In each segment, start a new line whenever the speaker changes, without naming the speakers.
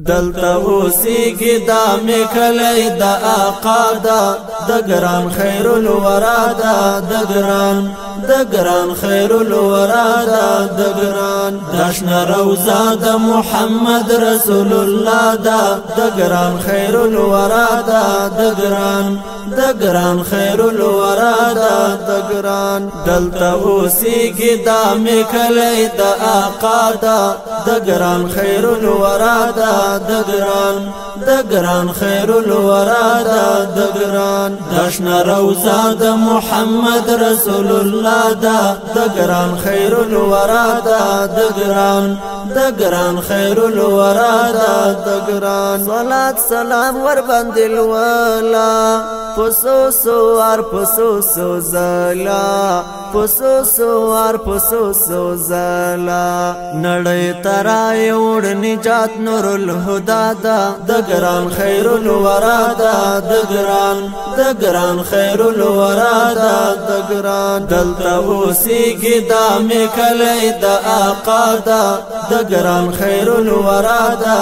دلتا اوسیگی دا میکلی دا آقا دا دگران خیر الورا دا دگران خیر الورا دا دگران دشن روزا دا محمد رسول الله دا دگران خیر الورا دا دگران خیر الورا دا دگران دلتا اوسیگی دا میکلی دا آقا دا دگران خیر الورا دا دگران خیر الورا دا دگران دشن روزا دا محمد رسول الله دا دگران خیر الورا دا دگران خیر الورا دا دگران صلاة سلام ور بندل والا پسو سوار پسو سو زلا پسو سوار پسو سو زلا نڑی ترائی اوڑ نجات نور الہدا دا دگران خیر الورا دا دگران خیر الورا دا دگران دلتا اوسیگی دا میکلی دا آقا دا دگران خیر الورا دا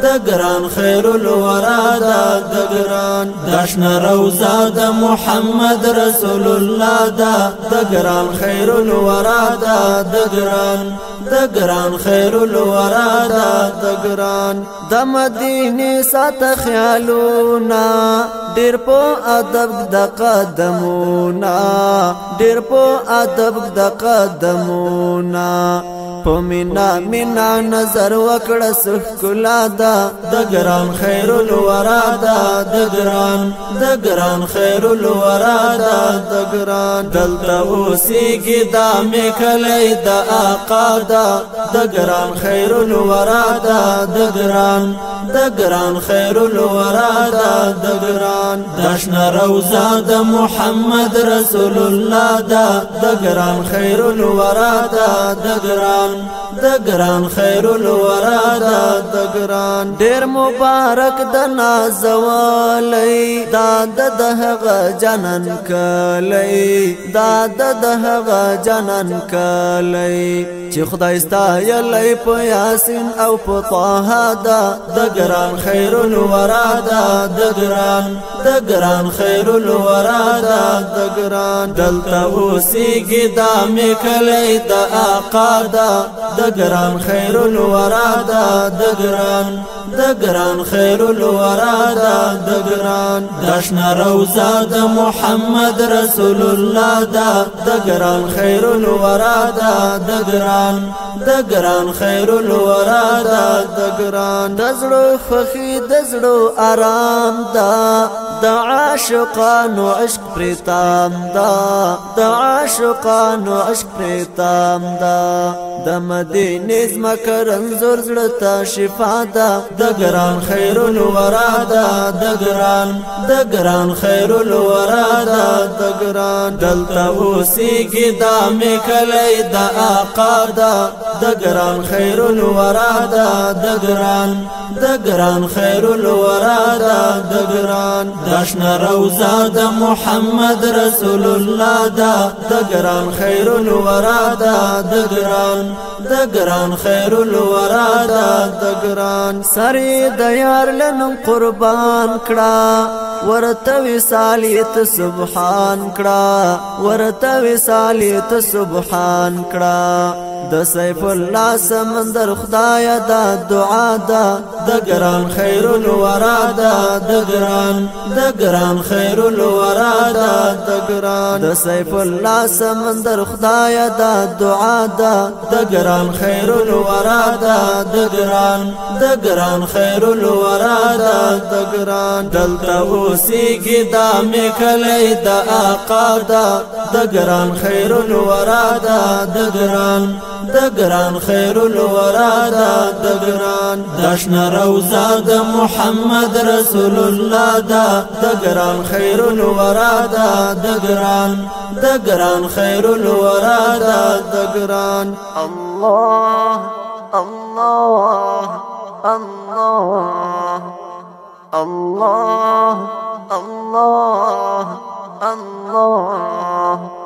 دگران خیر الورا دا دگران دشن روزا دا محمد رسول الله دا دگران خیر الورا دا دگران خیر الورا دا دگران دا مدینی سات خیالونا دیر پو ادب دا قدمونا دیر پو ادب دا قدمونا پمینا مینا نظر وکڑا سخکلا دا دگران خیر الورا دا دگران خیر الورا دا دگران دلتا اوسیگی دا میکلی دا آقا دا دگران خیر الورا دا دگران خیر الورا دا دگران دشن روزا دا محمد رسول الله دا دگران خیر الورا دا دگران خیر الورا دا دگران دیر مبارک دا نازوالی دا دهغ جنن کلی دا دهغ جنن کلی چی خدای ستایلی پا یاسین او پا طه دا دگران خیر الورا دا دگران خیر الورا دا دگران دلتا اوسیگی دا میکلی دا آقا دا دگران خیر الورا دا دگران خیر الورا دا دگران دشن روزا دا محمد رسول الله دا دگران خیر الورا دا دگران خیر الورا دا دگران دزړو فخی دزړو آرام دا عاشقانو عشق پریتام دا عاشقانو عشق پریتام دا د مدینه زمکه رنځور زړه ته شفا دا دگران خیر الورا دا دگران خیر الورا دا دگران دلتا اوسیگی دا میکلی دا آقا دا دگران خیر الورا دا دگران خیر الورا دا دگران دشن روزا دا محمد رسول الله دا دگران خیر الورا دا دگران خیر الورا دا دگران سری دیار لنم قربان کڑا ورته وصالیت سبحان کڑا ورته وصالیت سبحان کڑا د سیف الله سمندر خدایا دا دعا دا دگران خیر الورا دا دگران خیر الورا دا دگران د سیف الله سمندر خدایا دا دعا دا دگران خیر الورا دا دگران خیر الورا دا دگران دلتا اوسیگی دا میکلی دا آقا دا دگران خیر الورا دا دگران خیر الورا دا دگران دشن روزا دا محمد رسول الله دا دگران خیر الورا دا دگران خیر الورا دا دگران الله الله الله الله الله الله